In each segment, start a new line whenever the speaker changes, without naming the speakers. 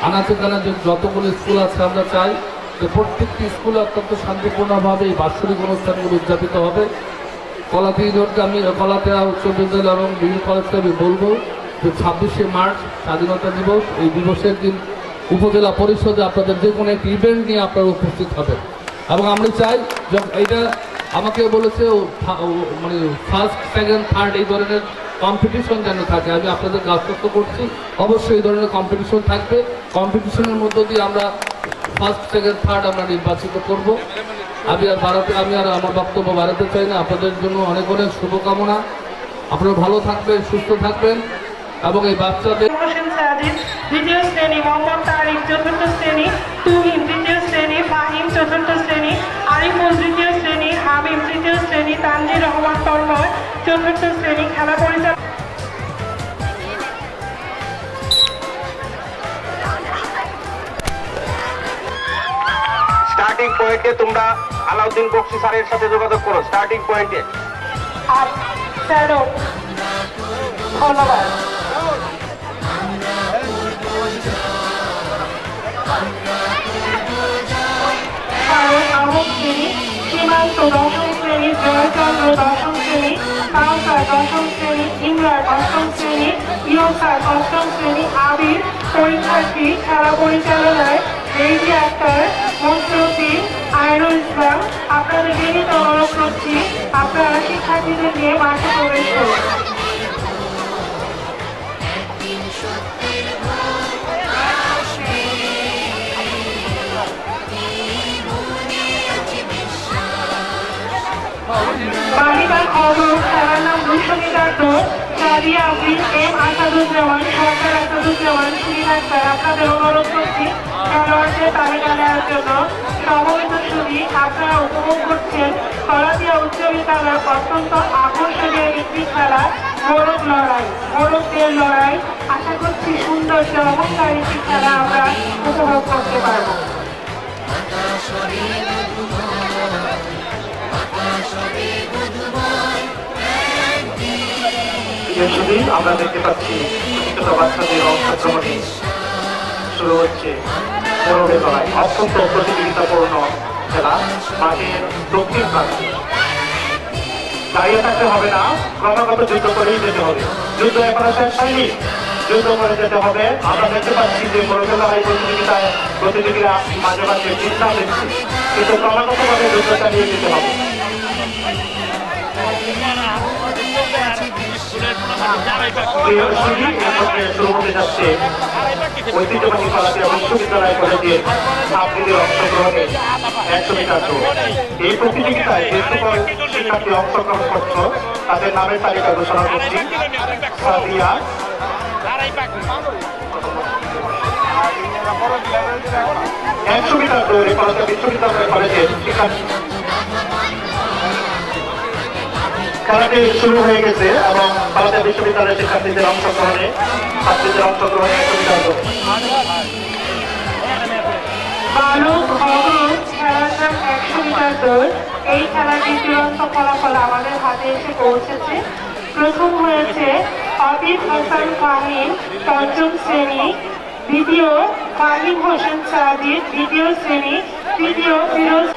আনাচে কানাচে যতগুলো স্কুল আছে আমরা চাই যে প্রত্যেকটি স্কুলে অত্যন্ত শান্তিপূর্ণভাবে এই বাৎসরিক অনুষ্ঠানগুলো উদযাপিত হবে। কলাতে ইউনিয়নকে আমি কলাতে উচ্চ বিদ্যালয় এবং বিভিন্ন কলেজকে আমি বলবো যে 26শে মার্চ স্বাধীনতা দিবস, এই দিবসের দিন উপজেলা পরিষদে আপনাদের যে কোনো একটি ইভেন্ট নিয়ে আপনারা উপস্থিত হবেন। এবং আমরা চাই যে এইটা আমাকে বলেছে মানে ফার্স্ট সেকেন্ড থার্ড এই ধরনের কম্পিটিশন যেন থাকে। আমি আপনাদেরকে আশ্বস্ত করছি অবশ্যই এই ধরনের কম্পিটিশন থাকবে। কম্পিটিশনের মধ্য দিয়ে আমরা ফার্স্ট সেকেন্ড থার্ড আমরা নির্বাচিত করব। আমি আর আমার বক্তব্য বাড়াতে চাই না। আপনাদের জন্য অনেক অনেক শুভকামনা। আপনারা ভালো থাকবেন, সুস্থ থাকবেন এবং এই বাচ্চাদের
দ্বিতীয় শ্রেণী, মোহাম্মদ তারিক চতুর্থ শ্রেণী, তুহিন তৃতীয় শ্রেণী, ফাহিম চতুর্থ শ্রেণী, আরিফুল তৃতীয় শ্রেণী, হাবিব তৃতীয় শ্রেণী, তানজির রহমান তন্ময় চতুর্থ শ্রেণী। খেলা পরিচালনা
স্টার্টিং পয়েন্টে তোমরা আলাউদ্দিন বক্সি স্যারের সাথে যোগাযোগ করো। স্টার্টিং পয়েন্টে
ধন্যবাদ। আহত শ্রেণী, সীমান্ত দশম শ্রেণী, জয়চন্দ্র দশম শ্রেণী, কাউসার দশম শ্রেণী, ইমরান অষ্টম শ্রেণী, ইয়সার অষ্টম শ্রেণী, আবির পরীক্ষার্থী। খেলা পরিচালনায় রেজি আক্তার, মসরুদ্দিন, আয়নুল ইসলাম। আপনাদের বিনীত অনুরোধ করছি আপনারা শিক্ষার্থীদের নিয়ে মাঠে প্রবেশ করুন। বালিকা খবর খেলার নাম 200 মিটার দৌড়। সাদিয়া আফরিন, এম আসাদুজ্জামান, সরকার আসাদুজ্জামান, শিরিন আক্তার। আপনাদের অনুরোধ করছি খেলোয়াড়দের তালিকা নেওয়ার জন্য। সমবেত সুধী, আপনারা উপভোগ করছেন কলাতিয়া উচ্চ বিদ্যালয়ের অত্যন্ত আকর্ষণীয় একটি খেলা মোরগ লড়াই, মোরগদের লড়াই। আশা করছি সুন্দর চমৎকার একটি খেলা আমরা উপভোগ করতে পারব।
আমরা দেখতে পাচ্ছি ছোট বাচ্চাদের অংশগ্রহণে শুরু হচ্ছে মোরগের লড়াই। অত্যন্ত প্রতিযোগিতাপূর্ণ খেলা। মাঠের দক্ষিণ প্রান্তে দাঁড়িয়ে থাকতে হবে না, ক্রমাগত যুদ্ধ করেই যেতে হবে। যুদ্ধ এখনো শেষ হয়নি, যুদ্ধ করে যেতে হবে। আমরা দেখতে পাচ্ছি যে মোরগের লড়াই প্রতিযোগীরা মাঝে মাঝে বিশ্রাম দিচ্ছে, কিন্তু ক্রমাগতভাবে যুদ্ধ চালিয়ে যেতে হবে। শুরু হতে যাচ্ছে ঐতিহ্যবাহী কলাতিয়া বিশ্ববিদ্যালয় কলেজের ছাত্রীদের অংশগ্রহণে 100 মিটার দৌড়। এই প্রতিযোগিতায় যে সকল শিক্ষার্থী অংশগ্রহণ করছো তাদের নামের তালিকা ঘোষণা করছি। সাদিয়া, 100 মিটার দৌড়ে কলাতিয়া বিশ্ববিদ্যালয় কলেজের শিক্ষার্থী খেলাটি শুরু হয়ে গেছে এবং কলাতিয়া বিশ্ববিদ্যালয়ের শিক্ষার্থীদের অংশগ্রহণে 100 মিটার দৌড়।
খেলার নাম 100 মিটার দৌড়। এই খেলাটির চূড়ান্ত ফলাফল আমাদের হাতে এসে পৌঁছেছে। প্রথম হয়েছে আবির হাসান ফাহিম পঞ্চম শ্রেণী, দ্বিতীয় ফাহিম হোসেন সাদির দ্বিতীয় শ্রেণী, তৃতীয় ফিরোজ।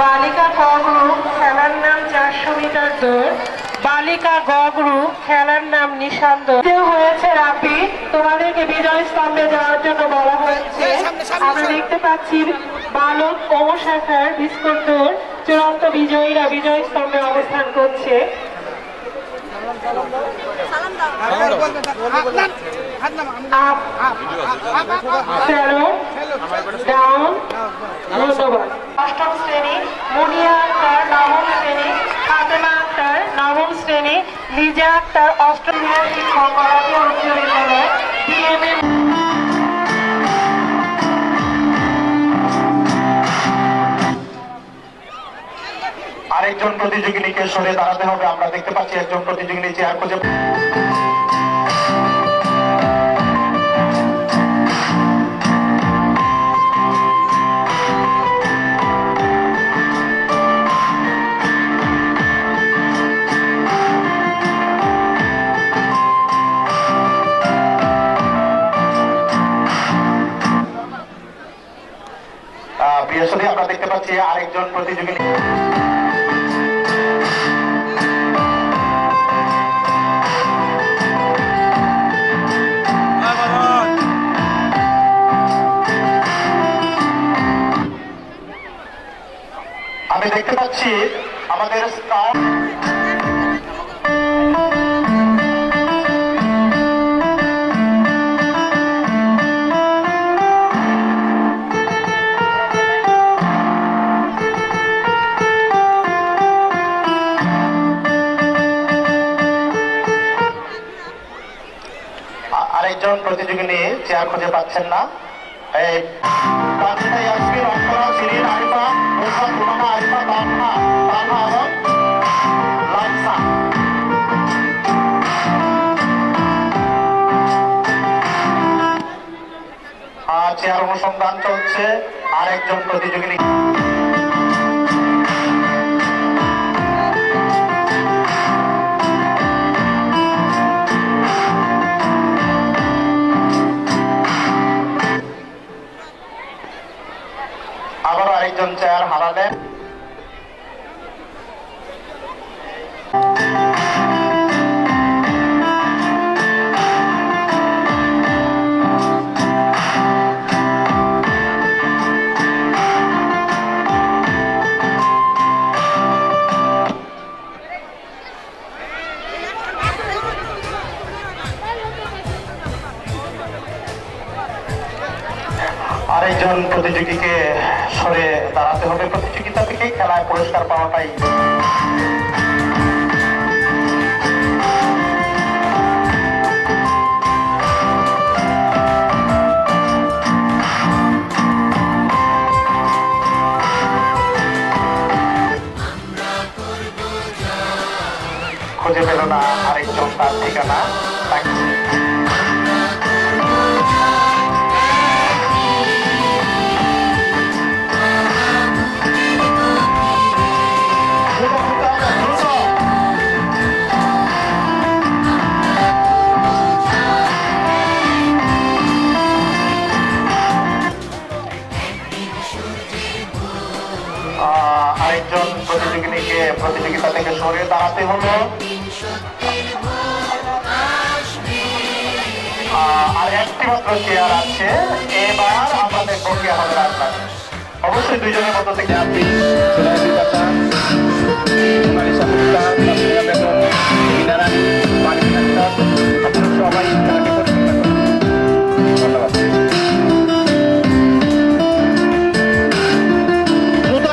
বালিকা গ গ্রুপ খেলার নাম 400 মিটার দৌড়। বালিকা গ গ্রুপ খেলার নাম নিঃসন্দ। হয়েছে রাপি, তোমাদেরকে বিজয় স্তম্ভে যাওয়ার জন্য বলা হয়েছে। আমরা দেখতে পাচ্ছি বালক ও শাখার বিস্কুট দৌড়। চূড়ান্ত বিজয়ীরা বিজয় স্তম্ভে অবস্থান করছে। অষ্টম শ্রেণী মুনিয়া আক্তার, নবম শ্রেণী ফাতেমা আক্তার, নবম শ্রেণী লিজা আক্তার, অষ্টম শিক্ষক কলাতিয়া উচ্চ বিদ্যালয় ডিএমএ।
আরেকজন প্রতিযোগিনীকে সরে দাঁড়াতে হবে। আমরা দেখতে পাচ্ছি একজন প্রতিযোগিনী চেয়ার খুঁজে। আসলে আমরা দেখতে পাচ্ছি আরেকজন প্রতিযোগী আমি দেখতে পাচ্ছি আমাদের স্কাউট আরেকজন প্রতিযোগী নিয়ে চেয়ার খুঁজে পাচ্ছেন না। এই পাঁচটা ইয়াসমিন, অক্ষরা, শিরিন, আরিফা, মুসা, রুমানা, আরিফা, তানহা এবং লাইসা। চেয়ার অনুসন্ধান চলছে। আরেকজন প্রতিযোগী নিয়ে আবারও আরেকজন চেয়ার হারালেন। আরেকজন প্রতিযোগীকে সরে দাঁড়াতে হবে। প্রতিযোগিতা থেকে খেলায় পুরস্কার পাওয়াটাই খুঁজে পেল না আরেকজন তার ঠিকানা। আরেকজন প্রতিযোগীকে প্রতিযোগিতা থেকে সরে দাঁড়াতে হলো। আর একটি মাত্র চেয়ার আছে। এবার আমাদের প্রক্রিয়া হবে রাজনাথ। অবশ্যই দুইজনের মধ্যে থেকে আপনি সবাই ধন্যবাদ। দ্রুত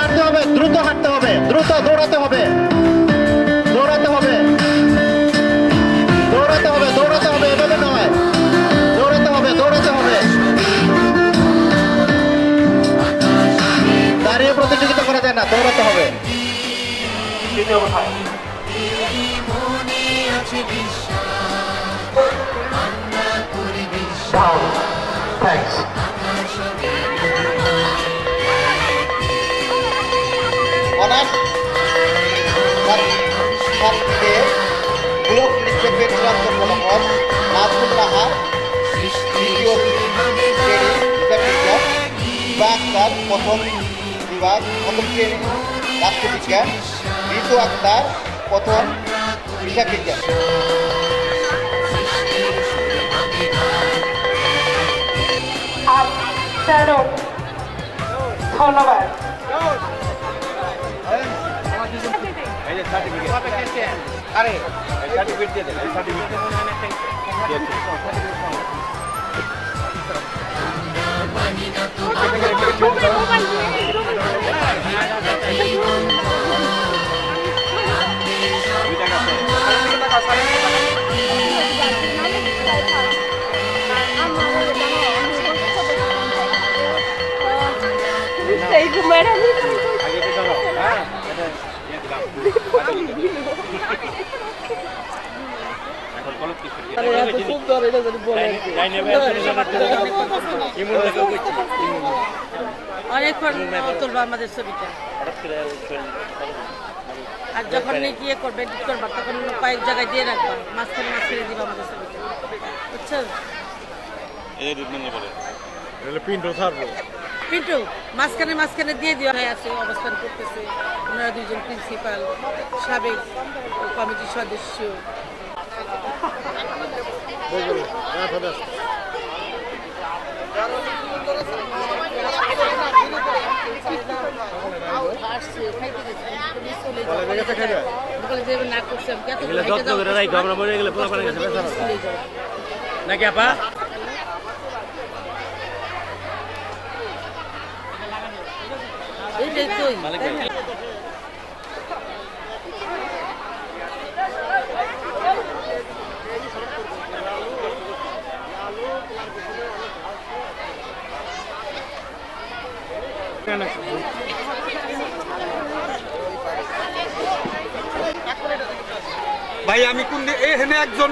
হাঁটতে হবে, দ্রুত দৌড়াতে হবে, দৌড়াতে হবে, দৌড়াতে হবে, দৌড়াতে হবে, এভাবে নয়, দৌড়াতে হবে, দৌড়াতে হবে। দাঁড়িয়ে প্রতিযোগিতা করা যায় না, দৌড়াতে হবে। থ্যাংকস।
অনার্স ছাত্রীদের ব্লক লিখে চূড়ান্ত ফলাফল নাজমুল নাহার দ্বিতীয় শ্রেণী হিসাববিজ্ঞান, ইবা আক্তার প্রথম বিভাগ প্রথম শ্রেণী রাষ্ট্রবিজ্ঞান, ঋতু আক্তার প্রথম হিসাববিজ্ঞান।
ধন্যবাদ।
অনেকক্ষণ তুলবো আমাদের ছবিটা, আর যখন গিয়ে করবে এডিট করবা তখন কয়েক জায়গায় দিয়ে রাখবা, মাঝখানে মাঝখানে দিবা আমাদের ছবিটা, বুঝছো?
প্রিন্ট ছাড়বো।
পিন্টু মাঝখানে মাঝখানে দিয়ে দেওয়া হয়ে আছে, অবস্থান করতেছে ওনারা দুজন প্রিন্সিপাল, সাবেক কমিটির সদস্য। আসছে, খাইতে গেছে, চলে যাবে না করছে, আমি কত
যত্ন করে রাখো, আমরা মরে গেলে পোলা পানি গেছে নাকি আপা?
এইটাই তুই
ভাই আমি কোন এখানে একজন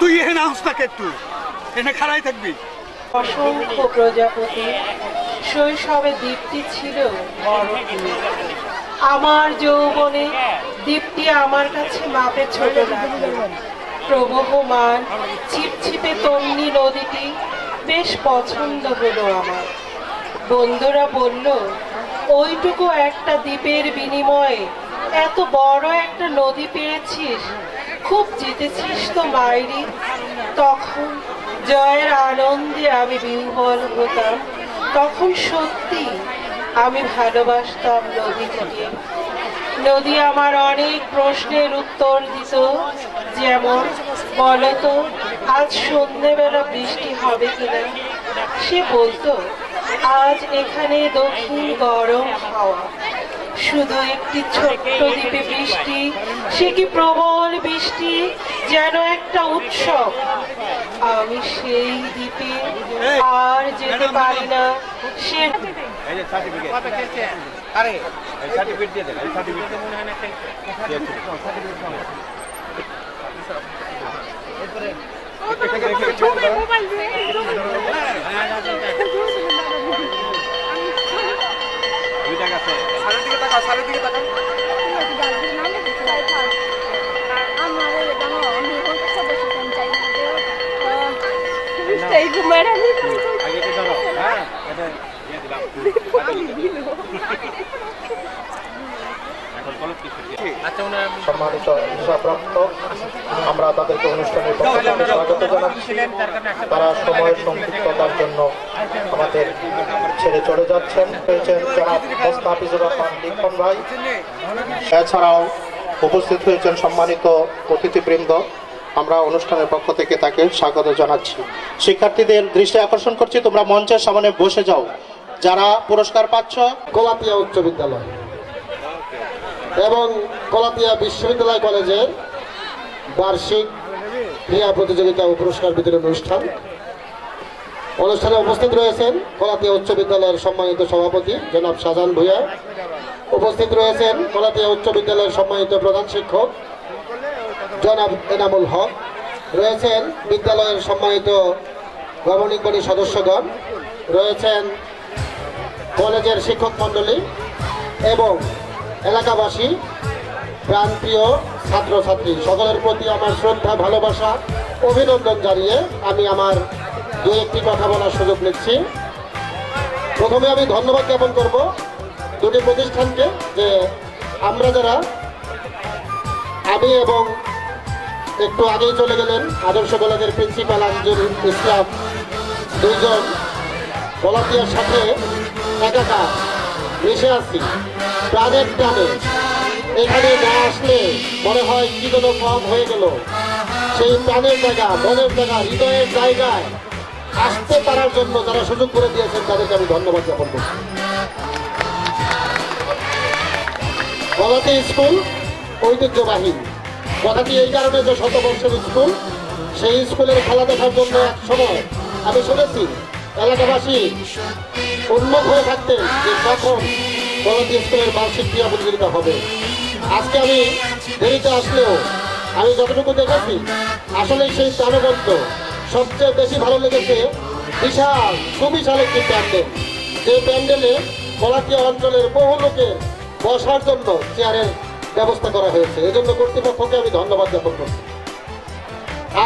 তুই এখানে আসতে একটু এখানে খাড়াই থাকবি।
অসংখ্য প্রজাপতি শৈশবে দ্বীপটি ছিল বড় ফুল। আমার যৌবনে দ্বীপটি আমার কাছে মাপে ছোট লাগলো। প্রবহমান ছিপছিপে তন্নি নদীটি বেশ পছন্দ হলো আমার। বন্ধুরা বলল, ওইটুকু একটা দ্বীপের বিনিময়ে এত বড় একটা নদী পেয়েছিস, খুব জিতেছিস তো মাইরি। তখন জয়ের আনন্দে আমি বিহ্বল হতাম। তখন সত্যি আমি ভালোবাসতাম নদীটিকে। নদী আমার অনেক প্রশ্নের উত্তর দিত, যেমন বলতো আজ সন্ধ্যেবেলা বৃষ্টি হবে কিনা। সে বলতো আজ এখানে দক্ষিণ গরম হাওয়া। শুধু একটি ছোট্ট দ্বীপে বৃষ্টি, সে কি প্রবল বৃষ্টি, যেন একটা উৎসব। আমি সেই দ্বীপে আর যেতে পারি না। সে
সম্মানিত হিসাবপ্রাপ্ত, আমরা তাদেরকে অনুষ্ঠানের পক্ষ থেকে স্বাগত জানাচ্ছি। তারা সময়ের সংক্ষিপ্ততার জন্য আমাদের ছেড়ে চলে যাচ্ছেন। হয়েছেন জনাব মোস্তাফিজুর রহমান লিখন ভাই। এছাড়াও উপস্থিত হয়েছেন সম্মানিত অতিথিবৃন্দ। আমরা অনুষ্ঠানের পক্ষ থেকে তাকে স্বাগত জানাচ্ছি। শিক্ষার্থীদের দৃষ্টি আকর্ষণ করছি, তোমরা মঞ্চের সামনে বসে যাও। যারা পুরস্কার পাচ্ছ,
কলাতিয়া উচ্চ বিদ্যালয় এবং কলাতিয়া বিশ্ববিদ্যালয় কলেজের বার্ষিক ক্রীড়া প্রতিযোগিতা ও পুরস্কার বিতরণ অনুষ্ঠানে উপস্থিত রয়েছেন কলাতিয়া উচ্চ বিদ্যালয়ের সম্মানিত সভাপতি জনাব শাহজাহান ভূঁইয়া। উপস্থিত রয়েছেন কলাতিয়া উচ্চ বিদ্যালয়ের সম্মানিত প্রধান শিক্ষক জনাব এনামুল হক। রয়েছেন বিদ্যালয়ের সম্মানিত গভর্নিং বডি সদস্যগণ, রয়েছেন কলেজের শিক্ষক মণ্ডলী এবং এলাকাবাসী, প্রাণপ্রিয় ছাত্রছাত্রী সকলের প্রতি আমার শ্রদ্ধা, ভালোবাসা, অভিনন্দন জানিয়ে আমি আমার দু একটি কথা বলার সুযোগ নিচ্ছি। প্রথমে আমি ধন্যবাদ জ্ঞাপন করব দুটি প্রতিষ্ঠানকে, যে আমরা যারা, আমি এবং একটু আগেই চলে গেলেন আদর্শ কলেজের প্রিন্সিপাল আঞ্জুর ইসলাম, দুইজন কলাতিয়ার সাথে একাকার মিশে আছি প্রাণের টানে। এখানে না আসলে মনে হয় কি যেন কম হয়ে গেল। সেই প্রাণের জায়গা, মনের জায়গা, হৃদয়ের জায়গায় আসতে পারার জন্য যারা সুযোগ করে দিয়েছেন তাদেরকে আমি ধন্যবাদ জ্ঞাপন করছি। কলাতিয়া স্কুল ঐতিহ্যবাহী কথাটি এই কারণে যে শতবর্ষের স্কুল, সেই স্কুলের খেলা দেখার জন্য এক সময় আমি শুনেছি এলাকাবাসী উন্মুখ হয়ে থাকতেন যে কখন কলাতিয়া স্কুলের বার্ষিক ক্রীড়া প্রতিযোগিতা হবে। আজকে আমি দেরিতে আসলেও আমি যতটুকু দেখেছি আসলে সেই প্রাণবন্ত। সবচেয়ে বেশি ভালো লেগেছে বিশাল সুবিশাল একটি প্যান্ডেল, যে প্যান্ডেলে কলাতিয়া অঞ্চলের বহু লোকের বসার জন্য চেয়ারের ব্যবস্থা করা হয়েছে। এজন্য কর্তৃপক্ষকে আমি ধন্যবাদ জ্ঞাপন করছি।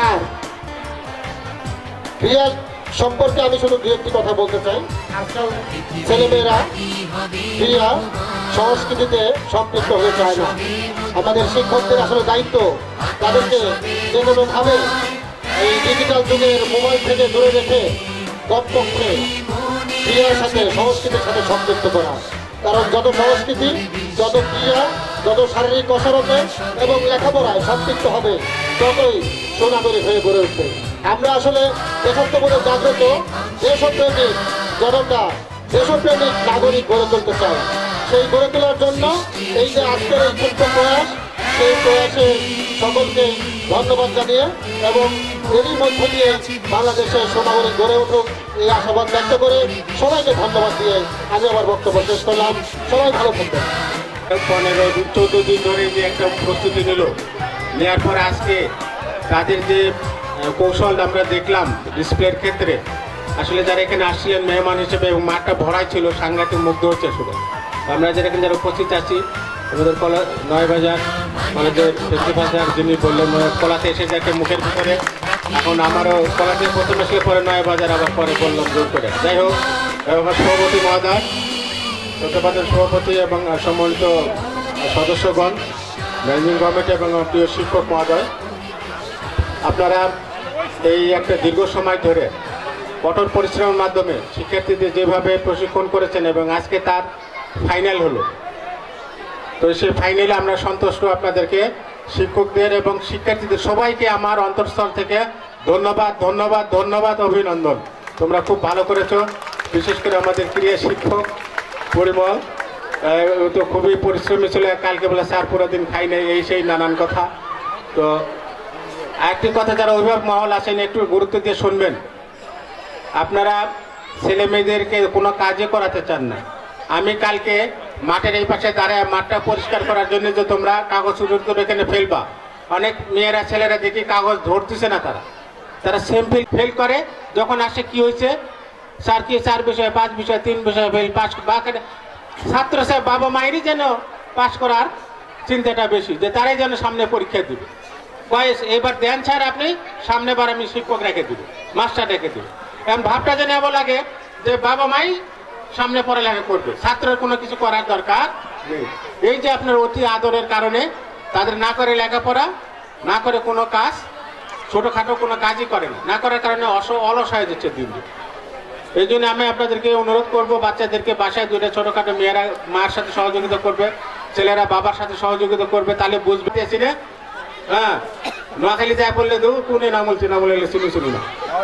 আর ক্রীড়া সম্পর্কে আমি শুধু দু একটি কথা বলতে চাই। আজকাল ছেলেমেয়েরা ক্রীড়া সংস্কৃতিতে সম্পৃক্ত হতে চায় না। আমাদের শিক্ষকদের আসলে দায়িত্ব তাদেরকে যে কোনোভাবে এই ডিজিটাল যুগের মোবাইল থেকে দূরে রেখে কমপক্ষে ক্রীড়ার সাথে সংস্কৃতির সাথে সম্পৃক্ত করা। কারণ যত সংস্কৃতি, যত ক্রীড়া, যত শারীরিক কসরতে এবং লেখাপড়ায় সম্পৃক্ত হবে ততই সোনাগরী হয়ে গড়ে উঠবে। আমরা আসলে দেশাত্মবোধে জাগ্রত দেশপ্রেমিক জনতা, দেশপ্রেমিক নাগরিক গড়ে তুলতে চাই। সেই গড়ে তোলার জন্য এই যে আজকের এই ছোট্ট প্রয়াস, সেই প্রয়াসে সকলকে ধন্যবাদ জানিয়ে এবং এরই মধ্য দিয়ে বাংলাদেশের সোনাগরী গড়ে উঠুক এই আশাবাদ ব্যক্ত করে সবাইকে ধন্যবাদ দিয়ে আমি আমার বক্তব্য শেষ করলাম। সবাই ভালো থাকবেন।
15-14 দিন ধরে যে একটা প্রস্তুতি নিল, নেওয়ার পর আজকে তাদের যে কৌশল আমরা দেখলাম ডিসপ্লের ক্ষেত্রে, আসলে যারা এখানে আসছিলেন মেহমান হিসেবে এবং মাঠটা ভরাই ছিল, সাংঘাতিক মুগ্ধ হচ্ছে শুধু। আমরা যারা এখানে যারা উপস্থিত আছি, আমাদের নয়বাজার কলেজের প্রিন্সিপাল স্যার যিনি বললেন কলাতে এসে যাকে মুখের ভিতরে, এখন আমারও কলাতে প্রথমে আসলে পরে নয়বাজার, আবার পরে বললাম জোর করে। যাই হোক, আমার সভাপতি মহোদয়, চট্টোপাধ্যায় সভাপতি এবং সম্মানিত সদস্যগণ, ম্যানেজিং কমিটি এবং প্রিয় শিক্ষক মহোদয়, আপনারা এই একটা দীর্ঘ সময় ধরে কঠোর পরিশ্রমের মাধ্যমে শিক্ষার্থীদের যেভাবে প্রশিক্ষণ করেছেন এবং আজকে তার ফাইনাল হলো, তো সেই ফাইনালে আমরা সন্তুষ্ট। আপনাদেরকে শিক্ষকদের এবং শিক্ষার্থীদের সবাইকে আমার অন্তঃস্থল থেকে ধন্যবাদ, ধন্যবাদ, ধন্যবাদ, অভিনন্দন। তোমরা খুব ভালো করেছো। বিশেষ করে আমাদের ক্রীড়া শিক্ষক পরিমল তো খুবই পরিশ্রমী ছিল। কালকে বলে স্যার পুরো দিন খাই নাই, এই সেই নানান কথা। তো আরেকটি কথা, যারা অভিভাবক মহল আসেন একটু গুরুত্ব দিয়ে শুনবেন। আপনারা ছেলে মেয়েদেরকে কোনো কাজে করাতে চান না। আমি কালকে মাঠের এই পাশে দাঁড়ায় মাঠটা পরিষ্কার করার জন্য যে তোমরা কাগজ উজুর এখানে ফেলবা, অনেক মেয়েরা ছেলেরা দেখি কাগজ ধরতেছে না, তারা সেম ফেল করে। যখন আসে কি হয়েছে স্যার, কি 4 বিষয় 5 বিষয় 3 বিষয় ফেল, পাস বা ছাত্র সাহেব বাবা মায়েরই যেন পাস করার চিন্তাটা বেশি, যে তারাই যেন সামনে পরীক্ষা দিবে। বয়স এবার দেন স্যার আপনি, সামনে বার আমি শিক্ষক রেখে দিব, মাস্টার রেখে দিব। এমন ভাবটা যেন এমন লাগে যে বাবা মাই সামনে পড়ালেখা করবে, ছাত্রের কোনো কিছু করার দরকার নেই। এই যে আপনার অতি আদরের কারণে তাদের না করে লেখাপড়া, না করে কোনো কাজ, ছোটোখাটো কোনো কাজই করে না করার কারণে অলস হয়ে যাচ্ছে দিন দিন। এই জন্য আমি আপনাদেরকে অনুরোধ করব, বাচ্চাদেরকে বাসায় দুটো ছোটোখাটো মেয়েরা মায়ের সাথে সহযোগিতা করবে, ছেলেরা বাবার সাথে সহযোগিতা করবে, তাহলে বুঝবে না। হ্যাঁ, নোয়াখালী যায় বললে দু কোনে না বলছি না বলে শুনি না,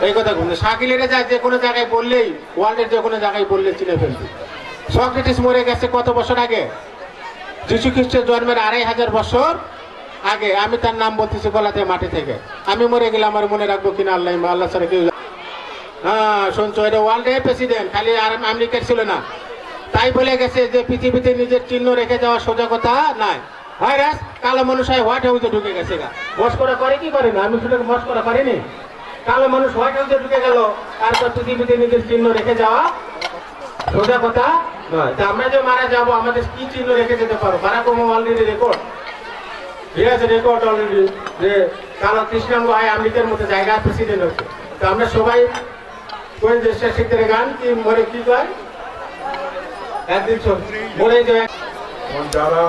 এই কথা বলছে। শাকিলেরা যায় যে কোনো জায়গায় বললেই, ওয়ার্ল্ডের যে কোনো জায়গায় বললে চিনে ফেলবে। সক্রেটিস মরে গেছে কত বছর আগে? যীশু খ্রিস্টের জন্মের 2500 বছর আগে। আমি তার নাম বলতেছি গলাতে মাটি থেকে। আমি মরে গেলে আমার মনে রাখবো কিনা আল্লাহ, আল্লাহ ছাড়া কেউ। হ্যাঁ শুনছো, এটা ওয়ার্ল্ডের প্রেসিডেন্ট, খালি আর আমেরিকার ছিল না। তাই বলে গেছে যে পৃথিবীতে নিজের চিহ্ন রেখে যাওয়া সোজা কথা নাই। ভাইরাস কালো মানুষ হোয়াইট হাউসে ঢুকে গেছে, মস্করা করে কি করে না? আমি শুধু মস্করা করিনি। কালো মানুষ হোয়াইট হাউসে ঢুকে গেল, তারপর পৃথিবীতে নিজের চিহ্ন রেখে যাওয়া সোজা কথা নয়। তা আমরা যে মারা যাবো, আমাদের কি চিহ্ন রেখে যেতে পারো? বারাক ওবামা অলরেডি রেকর্ড, ঠিক আছে, রেকর্ড অলরেডি যে কালো কৃষ্ণাঙ্গ হয় আমেরিকার মতো জায়গায় প্রেসিডেন্ট হচ্ছে। তো আমরা সবাই কোন দেশের শিখতে গান কি মরে কি কয় একদিন মরে যায়।
যারা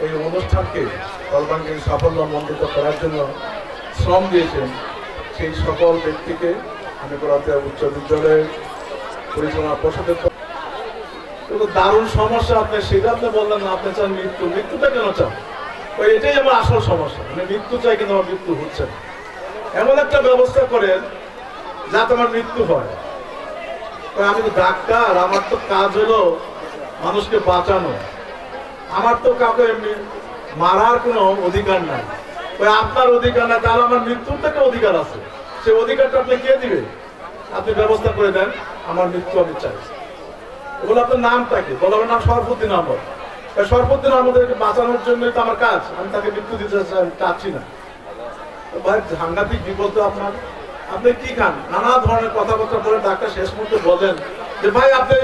এই অনুষ্ঠানকে সর্বাঙ্গীন সাফল্য মণ্ডিত করার জন্য শ্রম দিয়েছেন, সেই সকল ব্যক্তিকে আমি কলাতিয়া উচ্চ বিদ্যালয়ের পরিচালনা পর্ষদের দারুণ সমস্যা। আপনি সেটা আপনি বললেন না, আপনি চান মৃত্যু। মৃত্যুটা কেন চান? ওই এটাই আমার আসল সমস্যা। মানে মৃত্যু চাই কিন্তু আমার মৃত্যু হচ্ছে না। এমন একটা ব্যবস্থা করেন যাতে আমার মৃত্যু হয়। আমি তো ডাক্তার, আমার তো কাজ হলো মানুষকে বাঁচানো। আমার তো কাউকে মারার কোনো অধিকার নাই। ওই আপনার অধিকার নাই, তাহলে আমার মৃত্যুর থেকে অধিকার আছে। সেই অধিকারটা আপনি কে দিবে? আপনি ব্যবস্থা করে দেন, আমার মৃত্যু আমি চাই। এগুলো আপনার নামটা কি? বলো আমার নাম সরফুদ্দিন আহমদ। সরফুদ্দিন আহমদকে বাঁচানোর জন্যই তো আমার কাজ। আমি তাকে মৃত্যু দিতে চাচ্ছি না। ভাই সাংঘাতিক বিপদ আপনার। আপনি কি খান? নানা ধরনের কথাবার্তা বলে ডাক্তার শেষ মুহূর্তে বলেন যে ভাই আপনি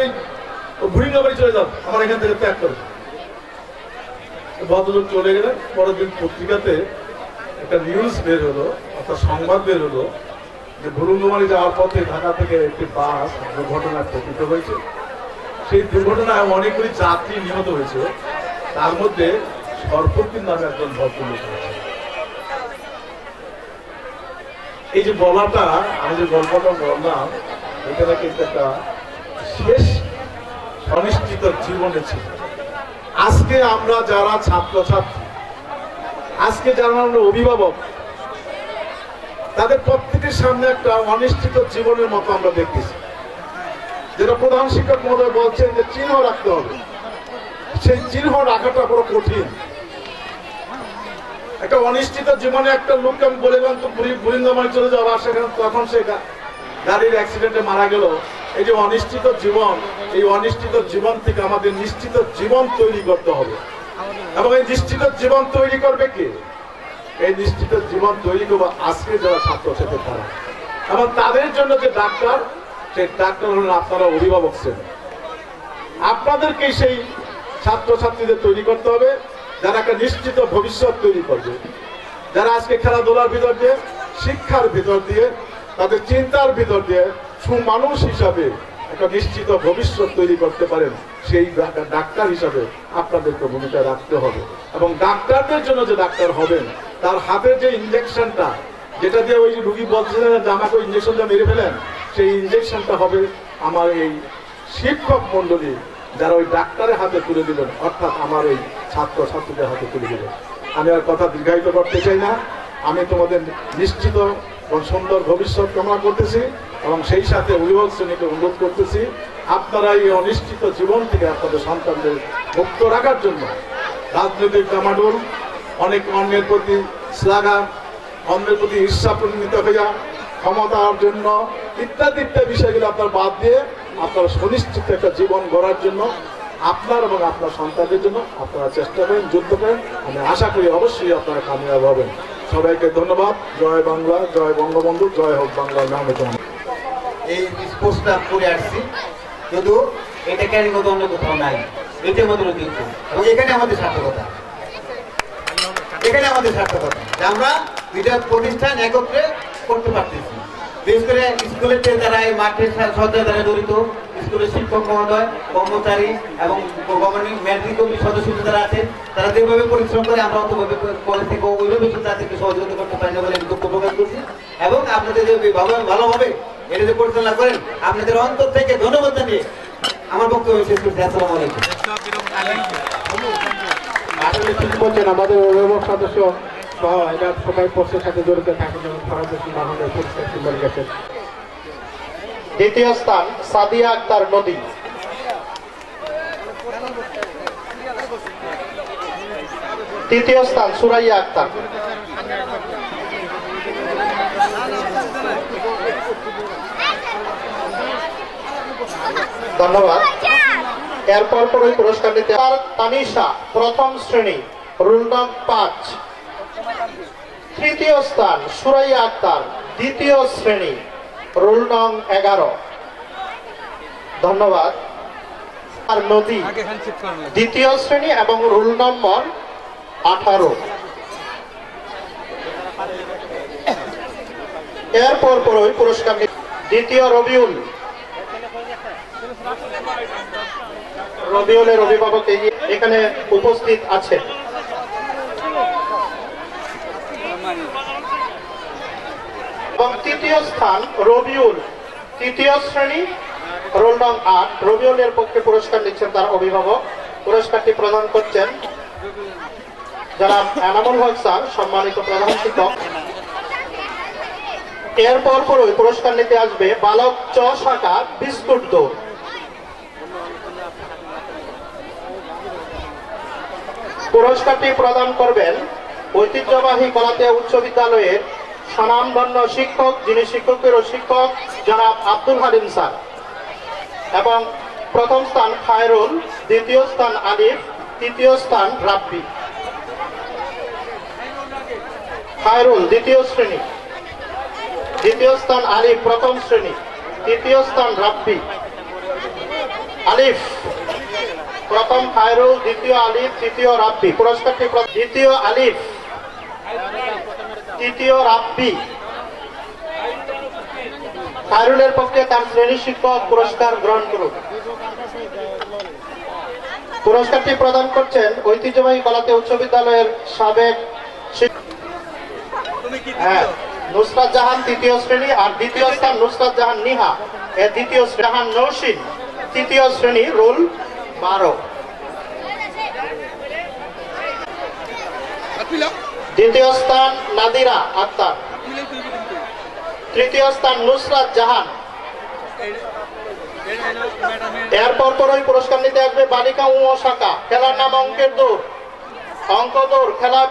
ভুড়িনগরে চলে যান, আমার এখান থেকে ত্যাগ করে। ভদ্রলোক চলে গেলেন। পরের দিন পত্রিকাতে একটা নিউজ বের হলো, অর্থাৎ সংবাদ বের হলো যে ভুলুঙ্গমারি যাওয়ার পথে ঢাকা থেকে একটি বাস দুর্ঘটনায় পতিত হয়েছে। সেই দুর্ঘটনায় অনেকগুলি যাত্রী নিহত হয়েছে, তার মধ্যে সর্বদিন নামে একজন ভদ্রলোক আছে। এই যে বলাটা, আমি যে গল্পটা বললাম, এখানে কিন্তু একটা শেষ অনিশ্চিত জীবনে ছিল। আজকে আমরা যারা ছাত্রছাত্রী, আজকে যারা আমরা অভিভাবক, তাদের প্রত্যেকের সামনে একটা অনিশ্চিত জীবনের মতো আমরা দেখতেছি। যেটা প্রধান শিক্ষক মহোদয় বলছেন যে চিহ্ন রাখতে হবে, সেই চিহ্ন রাখাটা বড় কঠিন। একটা অনিশ্চিত জীবনে একটা লোককে আমি বলে গেলাম তো বুরিন্দমায় চলে যাওয়া, সেখানে তখন সে গাড়ির অ্যাক্সিডেন্টে মারা গেল। এই যে অনিশ্চিত জীবন, এই অনিশ্চিত জীবন থেকে আমাদের নিশ্চিত জীবন তৈরি করতে হবে। এবং এই নিশ্চিত জীবন তৈরি করবে কে? এই নিশ্চিত জীবন তৈরি করবো আজকে যারা ছাত্রছাত্রী তারা, এবং তাদের জন্য যে ডাক্তার, সেই ডাক্তার হলেন আপনারা অভিভাবক শ্রেণী। আপনাদেরকে সেই ছাত্রছাত্রীদের তৈরি করতে হবে যারা একটা নিশ্চিত ভবিষ্যৎ তৈরি করবে, যারা আজকে খেলাধুলার ভিতর দিয়ে, শিক্ষার ভিতর দিয়ে, তাদের চিন্তার ভিতর দিয়ে সুমানুষ হিসাবে একটা নিশ্চিত ভবিষ্যৎ তৈরি করতে পারেন। সেই ডাক্তার হিসাবে আপনাদেরকে ভূমিকা রাখতে হবে। এবং ডাক্তারদের জন্য যে ডাক্তার হবেন, তার হাতের যে ইঞ্জেকশনটা, যেটা দিয়ে ওই রুগী বলছিলেন যে আমাকে ইঞ্জেকশনটা মেরে ফেলেন, সেই ইঞ্জেকশনটা হবে আমার এই শিক্ষক মন্ডলী যারা ওই ডাক্তারের হাতে তুলে দিলেন, অর্থাৎ আমার এই ছাত্রছাত্রীদের হাতে তুলে দিলেন। আমি আর কথা দীর্ঘায়িত করতে চাই না। আমি তোমাদের নিশ্চিত এবং সুন্দর ভবিষ্যৎ কামনা করতেছি, এবং সেই সাথে অভিভাবক শ্রেণীকে অনুরোধ করতেছি, আপনারা এই অনিশ্চিত জীবন থেকে আপনাদের সন্তানদের মুক্ত রাখার জন্য রাজনৈতিক ডামাডোল, অনেক অন্যের প্রতি শ্লাঘা, অন্যের প্রতি ঈর্ষাপূর্ণিত হইয়া ক্ষমতার জন্য ইত্যাদি ইত্যাদি বিষয়গুলো আপনার বাদ দিয়ে আপনারা সুনিশ্চিত একটা জীবন গড়ার জন্য আপনার এবং আপনার সন্তানদের জন্য আপনারা চেষ্টা করেন, যুদ্ধ করেন। আমি আশা করি অবশ্যই আপনারা কামিয়াব হবেন। সবাইকে ধন্যবাদ। জয় বাংলা, জয় বঙ্গবন্ধু, জয় হোক বাংলার নামে।
এই স্পোর্টসটা করে আসছি, কিন্তু এটা ক্যারি মতো অন্য কোথাও নাই, এটার মতো কিন্তু। এবং এখানে আমাদের সার্থকতা, এখানে আমাদের সার্থকতা যে আমরা দুইটা প্রতিষ্ঠান একত্রে করতে পারতেছি। বিশেষ করে স্কুলের যারা এই মাঠের সাথে যারা জড়িত, স্কুলের শিক্ষক মহোদয়, কর্মচারী এবং গভর্নমেন্ট ম্যানেজিং কমিটির সদস্য যারা আছেন, তারা যেভাবে পরিশ্রম করে আমরা অতভাবে কলেজ থেকে ওইভাবে তাদেরকে সহযোগিতা করতে পারি না বলে আমি দুঃখ প্রকাশ করছি। এবং আপনাদের যে ভালোভাবে এটা যে পরিচালনা করেন, আপনাদের অন্তর থেকে ধন্যবাদ জানিয়ে আমার বক্তব্য শেষ করছি। আসসালামু আলাইকুম।
আসলে ঠিক বলছেন, আমাদের অভিভাবক সদস্য সহ এটা সবাই পোস্টের সাথে জড়িত থাকে, যেমন ফরাজুল মাহমুদের পরিষ্কার সিম্বল গেছে।
দ্বিতীয় স্থান সাদিয়া আক্তার নদী। তৃতীয় স্থান সুরাইয়া আক্তার। ধন্যবাদ। এরপর পরই পুরস্কার নিতে তানিশা, প্রথম শ্রেণী, রোল নং 5। তৃতীয় স্থান সুরাইয়া আক্তার, দ্বিতীয় শ্রেণী, রোল নং 11। ধন্যবাদ। আর নদী, দ্বিতীয় শ্রেণী এবং রোল নম্বর 18। এরপর পরই পুরস্কার দ্বিতীয় রবিউল। রবিউলের অভিভাবক এখানে উপস্থিত আছে। এবং তৃতীয় স্থান রবিউল, তৃতীয় শ্রেণী, রোল নং 8। রবিউলের পক্ষে পুরস্কার নিচ্ছেন তার অভিভাবক। পুরস্কারটি প্রদান করছেন জনাব এনামুল হক স্যার, সম্মানিত প্রধান শিক্ষক। এরপর পরই পুরস্কার নিতে আসবে বালক চ শাখা বিস্কুট দৌড়। পুরস্কারটি প্রদান করবেন ঐতিহ্যবাহী কলাতিয়া উচ্চ বিদ্যালয়ের স্বনামধন্য শিক্ষক, যিনি শিক্ষকেরও শিক্ষক, জনাব আব্দুল হালিম স্যার। এবং প্রথম স্থান খায়রুল, দ্বিতীয় স্থান আলিফ, তৃতীয় স্থান রাব্বি। খায়রুল দ্বিতীয় শ্রেণী, দ্বিতীয় স্থান আলিফ প্রথম শ্রেণী, তৃতীয় স্থান রাব্বি। আলিফ প্রথম খায়রুল, দ্বিতীয় আলিফ, তৃতীয় রাব্বি। পুরস্কারটি দ্বিতীয় আলিফ, তৃতীয় রাব্বি।
খায়রুলের পক্ষে তার শ্রেণী শিক্ষক পুরস্কার গ্রহণ করুন। পুরস্কারটি প্রদান করছেন ঐতিহ্যবাহী কলাতে উচ্চ বিদ্যালয়ের সাবেক নুসরাত জাহান তৃতীয় শ্রেণী, আর দ্বিতীয় স্থান নুসরাত জাহান নিহা, এর দ্বিতীয় জাহান নৌশিন তৃতীয় শ্রেণী, রোল 12। দ্বিতীয় স্থান নাদিরা আক্তার, তৃতীয় স্থান নুসরাত জাহান। এরপর পরই পুরস্কার নিতে আসবে বালিকা ও শাখা, খেলার নাম অঙ্কের দৌড়। অঙ্ক দৌড় খেলা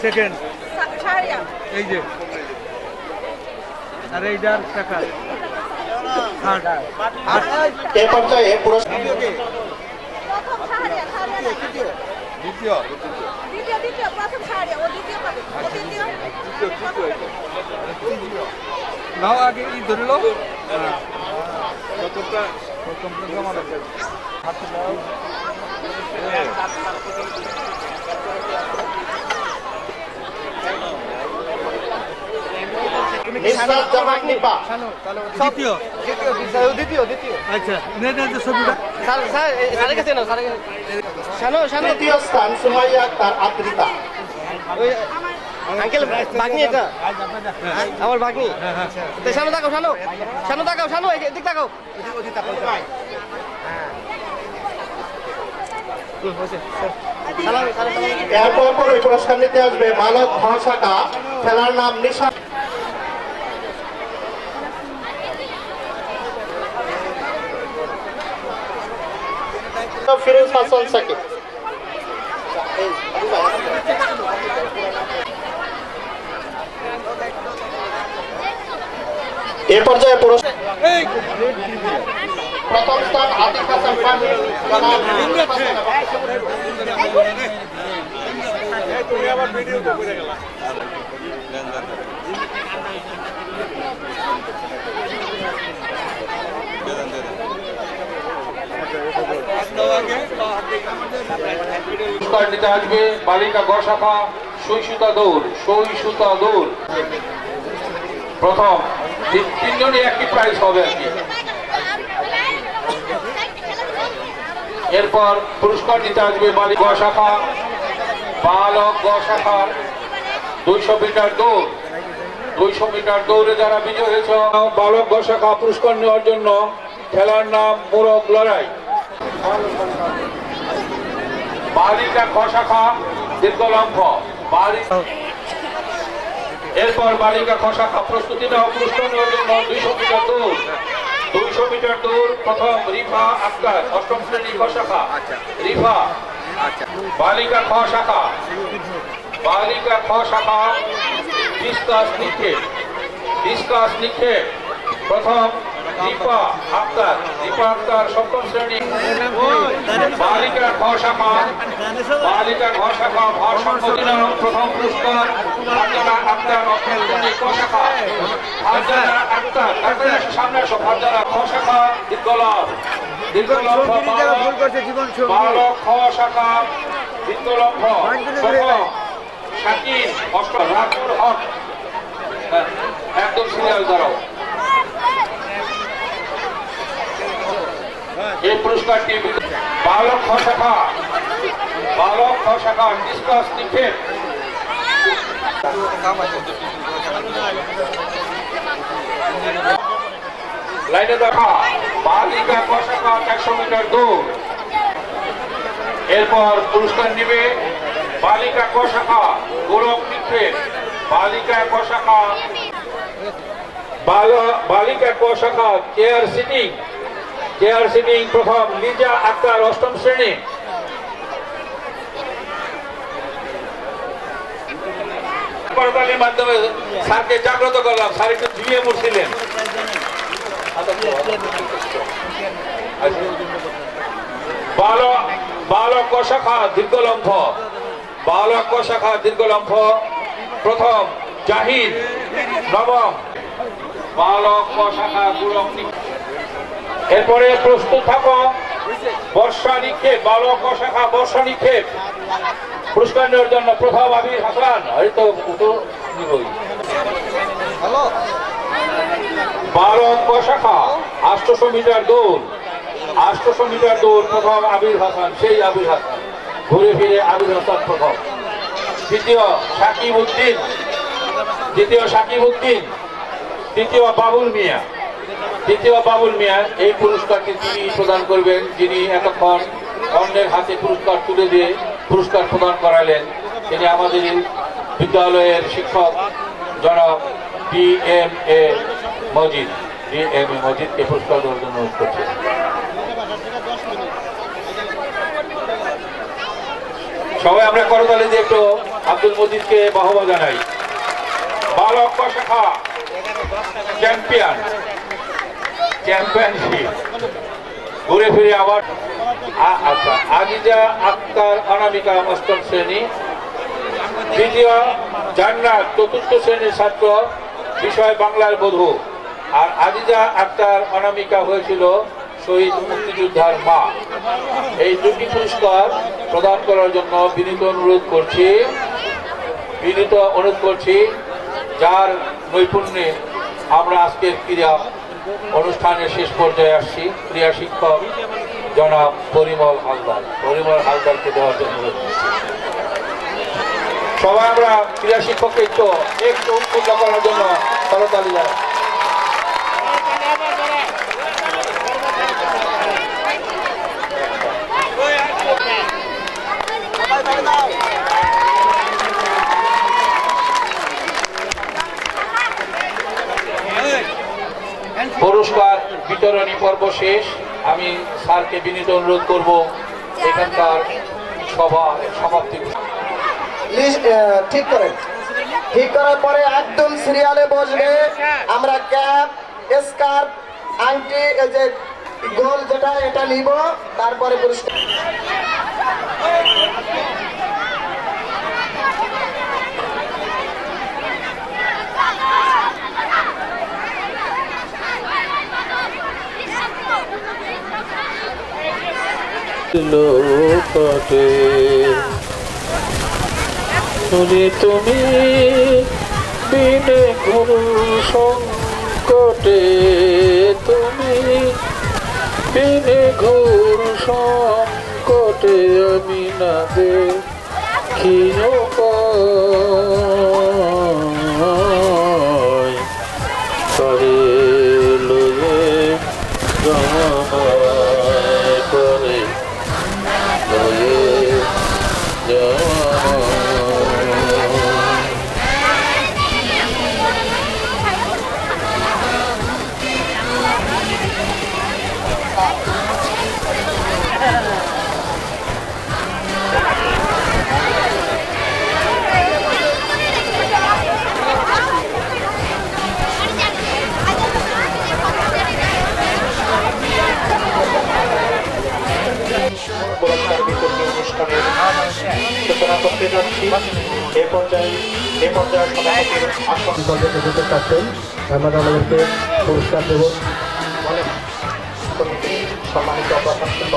সেকেন্ড এই যে আর এইটার টাকা
এ পর্যায়ে পুরস্কার
নাও আগে ই ধরে লো
নিসরাত জাহান নিপা,
দ্বিতীয় আচ্ছা ছবিটা
তৃতীয় স্থান সুমাইয়া আক্তার আদ্রিতা,
আঙ্কেল ভাগ্নি এটা আমার ভাগ্নি শানু তাকাও শানু এদিক তাকাও
এরপর পরই পুরস্কার নিতে আসবে বালক খ শাখা, খেলার নাম নিশা। ফিরোজ হাসান সাকিব। এ পর্যায়ে পুরস্কার প্রথম স্থান আতিক হাসান পানি,
পুরস্কার নিতে আসবে বালিকা গ শাখা সই সুতা দৌড়। প্রথম তিনজনই একটি প্রাইজ হবে আর কি। এরপর পুরস্কার নিতে আসবে বালিকা গ শাখা, বালক গ শাখার 200 মিটার দৌড়। 200 মিটার দৌড়ে যারা বিজয় হয়েছে বালক গ শাখা পুরস্কার নেওয়ার জন্য খেলার নাম মোরগ লড়াই। বালিকা খ শাখা দীর্ঘলম্ব। এরপর বালিকা খ শাখা প্রস্তুতি নেওয়া পুরস্কার নেওয়ার জন্য 200 মিটার দৌড়। 200 মিটার দৌড় প্রথম রিফা আক্তার, অষ্টম শ্রেণী খ শাখা রিফা। বালিকা খ শাখা ডিসকাস নিক্ষেপ প্রথম রিফা আক্তার সপ্তম শ্রেণী। বালিকা খ শাখা ভার সম্পত্তি নাম প্রথম পুরস্কার ফারজানা আক্তার, অষ্টম শ্রেণী ক শাখা ফারজানা আক্তার। তারপরে সামনে আসো ফারজানা খ শাখা দীর্ঘলম্ব বালক খ শাখা দীর্ঘলম্ব প্রথম শাকিল, অষ্টম রাতুর হক। একদম সিরিয়াল দাঁড়াও। এই পুরস্কারটি বালক খ শাখা ডিসকাস নিক্ষেপ। লাইনে দেখা বালিকা ক শাখা 100 মিটার দৌড়। এরপর পুরস্কার নিবে বালিকা ক শাখা গোলক নিক্ষেপ। বালিকা ক শাখা চেয়ার সিটিং প্রথম লিজা আক্তার, অষ্টম শ্রেণী। করতালির মাধ্যমে স্যারকে জাগ্রত করলাম, স্যার একটু ধুয়ে মুড়ছিলেন। বালক ক শাখা দীর্ঘলম্ব প্রথম জাহিদ, নবম। বালক ক শাখা গোলক। এরপরে প্রস্তুত থাকো বর্ষা নিক্ষেপ। বালক ক শাখা বর্ষা নিক্ষেপ পুরস্কার নেওয়ার জন্য প্রথম আবির হাসান, হয়তো
বালক শাখা 800 মিটার দৌড় 800 মিটার দৌড় প্রথম আবির হাসান, সেই আবির হাসান, ঘুরে ফিরে আবির হাসান প্রথম। দ্বিতীয় সাকিব উদ্দিন, তৃতীয় বাবুল মিয়া। এই পুরস্কারটি তিনি প্রদান করবেন, যিনি এতক্ষণ অন্যের হাতে পুরস্কার তুলে দিয়ে পুরস্কার প্রদান করালেন। তিনি আমাদের বিদ্যালয়ের শিক্ষক জনাব DMA মজিদকে পুরস্কার দেওয়ার জন্য অনুরোধ করছেন। সবাই আমরা করতালি দিয়ে একটু আব্দুল মজিদকে বাহবা জানাই। বালক শাখা চ্যাম্পিয়নশিপ ঘুরে ফিরে আবার আচ্ছা, আজিজা আক্তার অনামিকা অষ্টম শ্রেণী, দ্বিতীয় জান্নাত চতুর্থ শ্রেণীর ছাত্র, বিষয় বাংলার বধূ। আর আজিজা আক্তার অনামিকা হয়েছিল শহীদ মুক্তিযোদ্ধার মা। এই দুটি পুরস্কার প্রদান করার জন্য বিনীত অনুরোধ করছি, যার নৈপুণ্যে আমরা আজকের ক্রীড়া অনুষ্ঠানের শেষ পর্যায়ে আসছি, ক্রীড়া শিক্ষক জনাব পরিমল হালদারকে দেওয়ার জন্য অনুরোধ করছি। সবাই আমরা ক্রীড়া শিক্ষককে একটু উদ্বুদ্ধ করার জন্য করতালি জানাই। পুরস্কার বিতরণী পর্ব শেষ। আমি স্যারকে বিনীত অনুরোধ করব এখানকার সভা সমাপ্তি।
ঠিক করার পরে একদম সিরিয়ালে বসবে। আমরা ক্যাপ, স্কার্ফ, আংটি, এই যে গোল যেটা এটা নিব, তারপরে পুরস্কার।
লোকটে শুনি তুমি বিনে গুরু সংকটে, তুমি বিনে গুরু সংকটে আমি না দেখি করে লয়ে করে
সূচনা করতে যাচ্ছি। এ পর্যায়ে সভাপতির আসন
আমাদেরকে পুরস্কার দেব।
সম্মানিত প্রশাসক